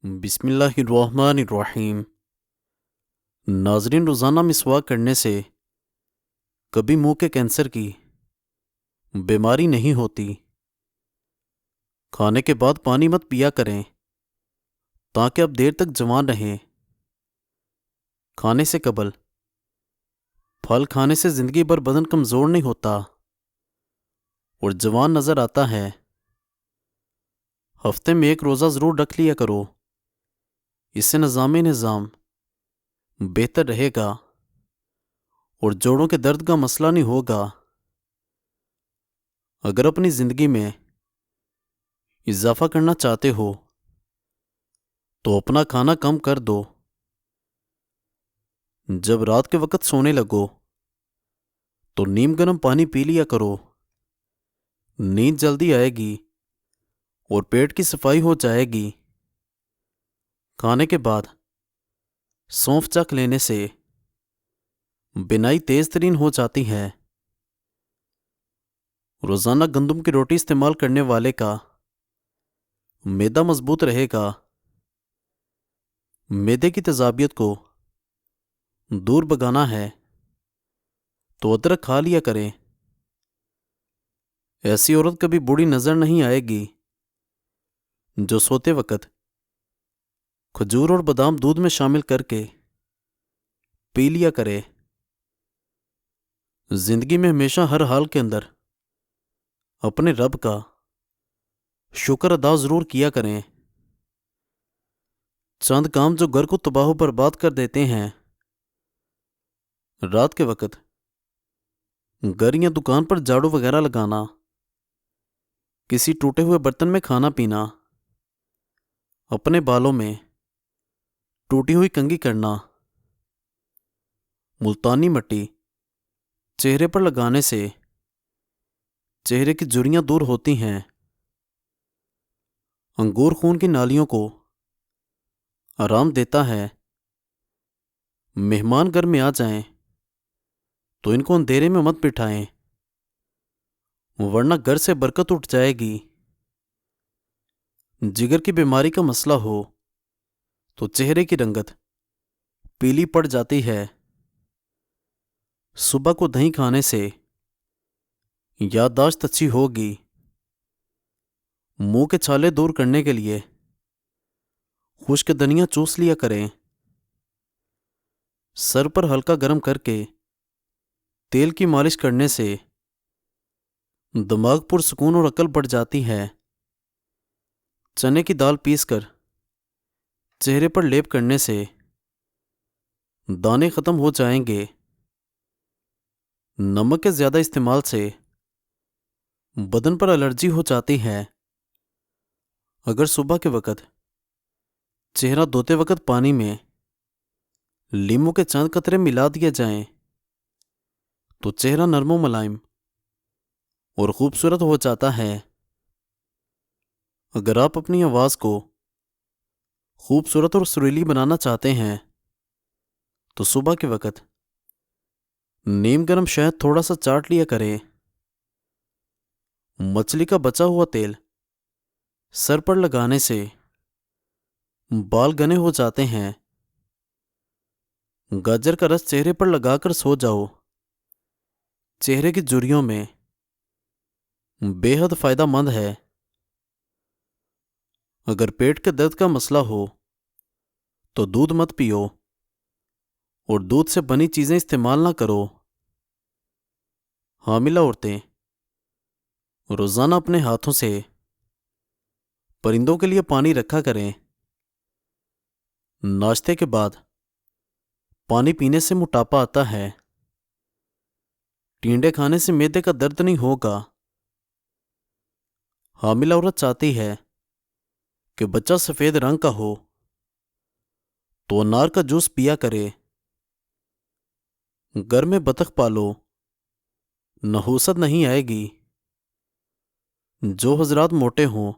بسم اللہ الرحمن الرحیم۔ ناظرین، روزانہ مسواک کرنے سے کبھی منہ کے کینسر کی بیماری نہیں ہوتی۔ کھانے کے بعد پانی مت پیا کریں تاکہ آپ دیر تک جوان رہیں۔ کھانے سے قبل پھل کھانے سے زندگی بھر بدن کمزور نہیں ہوتا اور جوان نظر آتا ہے۔ ہفتے میں ایک روزہ ضرور رکھ لیا کرو، اس سے نظام بہتر رہے گا اور جوڑوں کے درد کا مسئلہ نہیں ہوگا۔ اگر اپنی زندگی میں اضافہ کرنا چاہتے ہو تو اپنا کھانا کم کر دو۔ جب رات کے وقت سونے لگو تو نیم گرم پانی پی لیا کرو، نیند جلدی آئے گی اور پیٹ کی صفائی ہو جائے گی۔ کھانے کے بعد سونف چکھ لینے سے بینائی تیز ترین ہو جاتی ہے۔ روزانہ گندم کی روٹی استعمال کرنے والے کا معدہ مضبوط رہے گا۔ معدے کی تیزابیت کو دور بھگانا ہے تو ادرک کھا لیا کریں۔ ایسی عورت کبھی بوڑھی نظر نہیں آئے گی جو سوتے وقت کھجور اور بادام دودھ میں شامل کر کے پی لیا کرے۔ زندگی میں ہمیشہ ہر حال کے اندر اپنے رب کا شکر ادا ضرور کیا کریں۔ چند کام جو گھر کو تباہ و برباد کر دیتے ہیں۔ رات کے وقت گھر یا دکان پر جھاڑو وغیرہ لگانا، کسی ٹوٹے ہوئے برتن میں کھانا پینا، اپنے بالوں میں ٹوٹی ہوئی کنگھی کرنا۔ ملتانی مٹی چہرے پر لگانے سے چہرے کی جھریاں دور ہوتی ہیں۔ انگور خون کی نالیوں کو آرام دیتا ہے۔ مہمان گھر میں آ جائیں تو ان کو اندھیرے میں مت بٹھائیں ورنہ گھر سے برکت اٹھ جائے گی۔ جگر کی بیماری کا مسئلہ ہو تو چہرے کی رنگت پیلی پڑ جاتی ہے۔ صبح کو دہی کھانے سے یادداشت اچھی ہوگی۔ منہ کے چھالے دور کرنے کے لیے خشک دھنیا چوس لیا کریں۔ سر پر ہلکا گرم کر کے تیل کی مالش کرنے سے دماغ پرسکون اور عقل بڑھ جاتی ہے۔ چنے کی دال پیس کر چہرے پر لیپ کرنے سے دانے ختم ہو جائیں گے۔ نمک کے زیادہ استعمال سے بدن پر الرجی ہو جاتی ہے۔ اگر صبح کے وقت چہرہ دھوتے وقت پانی میں لیموں کے چند قطرے ملا دیے جائیں تو چہرہ نرم و ملائم اور خوبصورت ہو جاتا ہے۔ اگر آپ اپنی آواز کو خوبصورت اور سریلی بنانا چاہتے ہیں تو صبح کے وقت نیم گرم شہد تھوڑا سا چاٹ لیا کریں۔ مچھلی کا بچا ہوا تیل سر پر لگانے سے بال گھنے ہو جاتے ہیں۔ گاجر کا رس چہرے پر لگا کر سو جاؤ، چہرے کی جھریوں میں بے حد فائدہ مند ہے۔ اگر پیٹ کے درد کا مسئلہ ہو تو دودھ مت پیو اور دودھ سے بنی چیزیں استعمال نہ کرو۔ حاملہ عورتیں روزانہ اپنے ہاتھوں سے پرندوں کے لیے پانی رکھا کریں۔ ناشتے کے بعد پانی پینے سے موٹاپا آتا ہے۔ ٹینڈے کھانے سے معدے کا درد نہیں ہوگا۔ حاملہ عورت چاہتی ہے کہ بچہ سفید رنگ کا ہو تو انار کا جوس پیا کرے۔ گھر میں بطخ پالو، نحوست نہیں آئے گی۔ جو حضرات موٹے ہوں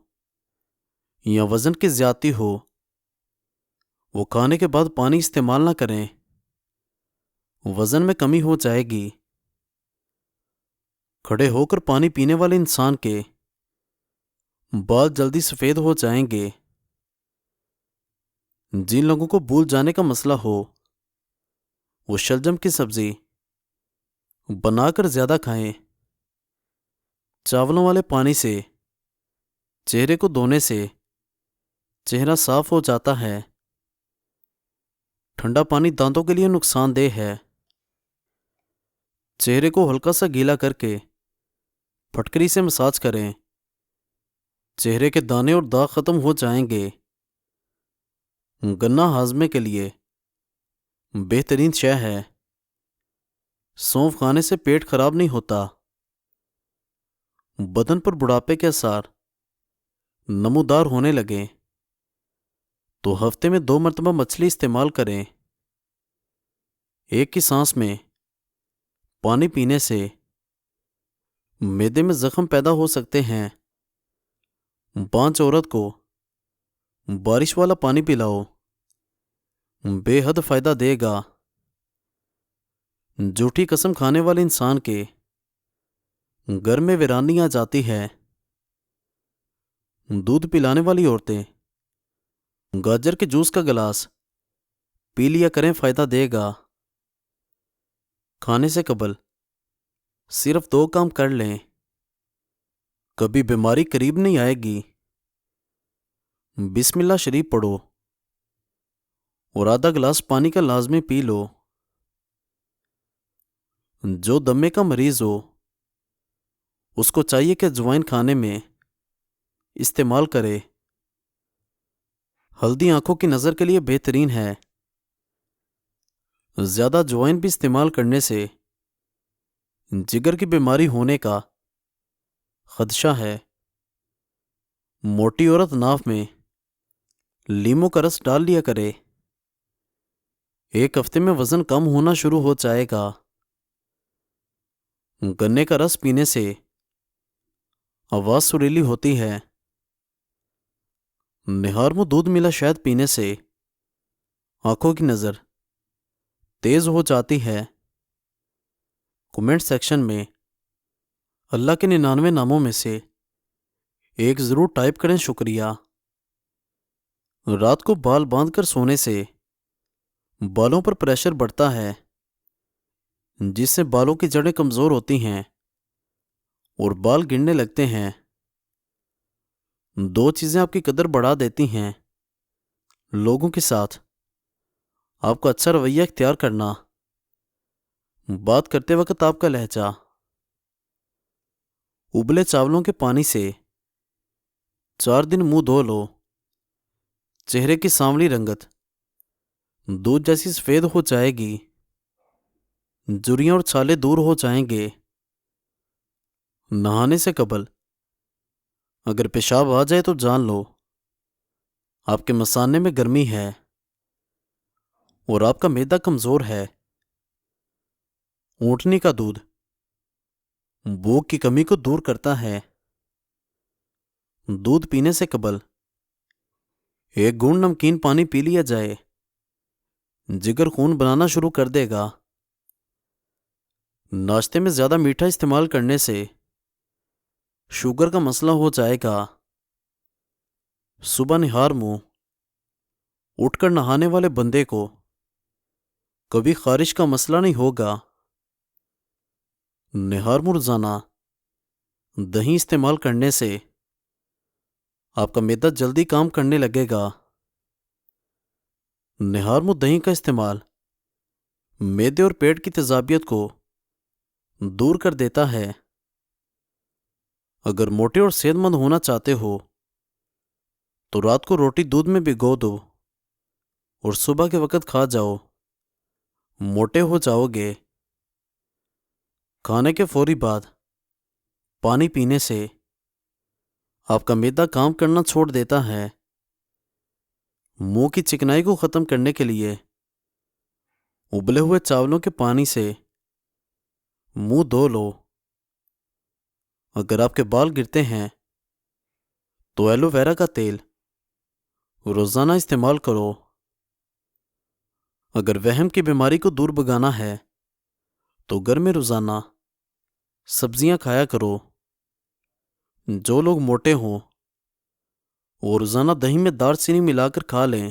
یا وزن کی زیادتی ہو وہ کھانے کے بعد پانی استعمال نہ کریں، وزن میں کمی ہو جائے گی۔ کھڑے ہو کر پانی پینے والے انسان کے بال جلدی سفید ہو جائیں گے۔ جن لوگوں کو بھول جانے کا مسئلہ ہو وہ شلجم کی سبزی بنا کر زیادہ کھائیں۔ چاولوں والے پانی سے چہرے کو دھونے سے چہرہ صاف ہو جاتا ہے۔ ٹھنڈا پانی دانتوں کے لیے نقصان دہ ہے۔ چہرے کو ہلکا سا گیلا کر کے پھٹکری سے مساج کریں، چہرے کے دانے اور داغ ختم ہو جائیں گے۔ گنا ہاضمے کے لیے بہترین شے ہے۔ سونف کھانے سے پیٹ خراب نہیں ہوتا۔ بدن پر بڑھاپے کے اثار نمودار ہونے لگیں تو ہفتے میں 2 مرتبہ مچھلی استعمال کریں۔ ایک ہی سانس میں پانی پینے سے معدے میں زخم پیدا ہو سکتے ہیں۔ 5 عورت کو بارش والا پانی پلاؤ، بے حد فائدہ دے گا۔ جھوٹی قسم کھانے والے انسان کے گھر میں ویرانی آ جاتی ہے۔ دودھ پلانے والی عورتیں گاجر کے جوس کا گلاس پی لیا کریں، فائدہ دے گا۔ کھانے سے قبل صرف 2 کام کر لیں، کبھی بیماری قریب نہیں آئے گی۔ بسم اللہ شریف پڑھو اور آدھا گلاس پانی کا لازمی پی لو۔ جو دمے کا مریض ہو اس کو چاہیے کہ اجوائن کھانے میں استعمال کرے۔ ہلدی آنکھوں کی نظر کے لیے بہترین ہے۔ زیادہ اجوائن بھی استعمال کرنے سے جگر کی بیماری ہونے کا خدشہ ہے۔ موٹی عورت ناف میں لیموں کا رس ڈال لیا کرے، 1 ہفتے میں وزن کم ہونا شروع ہو جائے گا۔ گنے کا رس پینے سے آواز سریلی ہوتی ہے۔ نہار منہ دودھ ملا شہد پینے سے آنکھوں کی نظر تیز ہو جاتی ہے۔ کمنٹ سیکشن میں اللہ کے 99 ناموں میں سے ایک ضرور ٹائپ کریں، شکریہ۔ رات کو بال باندھ کر سونے سے بالوں پر پریشر بڑھتا ہے، جس سے بالوں کی جڑیں کمزور ہوتی ہیں اور بال گرنے لگتے ہیں۔ 2 چیزیں آپ کی قدر بڑھا دیتی ہیں: لوگوں کے ساتھ آپ کا اچھا رویہ اختیار کرنا، بات کرتے وقت آپ کا لہجہ۔ ابلے چاولوں کے پانی سے 4 دن منہ دھو لو، چہرے کی سانولی رنگت دودھ جیسی سفید ہو جائے گی، جھریاں اور چھالے دور ہو جائیں گے۔ نہانے سے قبل اگر پیشاب آ جائے تو جان لو آپ کے مثانے میں گرمی ہے اور آپ کا معدہ کمزور ہے۔ اونٹنی کا دودھ بھوک کی کمی کو دور کرتا ہے۔ دودھ پینے سے قبل 1 گھونٹ نمکین پانی پی لیا جائے، جگر خون بنانا شروع کر دے گا۔ ناشتے میں زیادہ میٹھا استعمال کرنے سے شوگر کا مسئلہ ہو جائے گا۔ صبح نہار منہ اٹھ کر نہانے والے بندے کو کبھی خارش کا مسئلہ نہیں ہوگا۔ نہار منہ روزانہ دہی استعمال کرنے سے آپ کا معدہ جلدی کام کرنے لگے گا۔ نہار منہ دہی کا استعمال معدے اور پیٹ کی تیزابیت کو دور کر دیتا ہے۔ اگر موٹے اور صحت مند ہونا چاہتے ہو تو رات کو روٹی دودھ میں بھگو دو اور صبح کے وقت کھا جاؤ، موٹے ہو جاؤ گے۔ کھانے کے فوری بعد پانی پینے سے آپ کا معدہ کام کرنا چھوڑ دیتا ہے۔ منہ کی چکنائی کو ختم کرنے کے لیے ابلے ہوئے چاولوں کے پانی سے منہ دھو لو۔ اگر آپ کے بال گرتے ہیں تو ایلو ویرا کا تیل روزانہ استعمال کرو۔ اگر وہم کی بیماری کو دور بھگانا ہے تو گھر میں روزانہ سبزیاں کھایا کرو۔ جو لوگ موٹے ہوں وہ روزانہ دہی میں دار چینی ملا کر کھا لیں،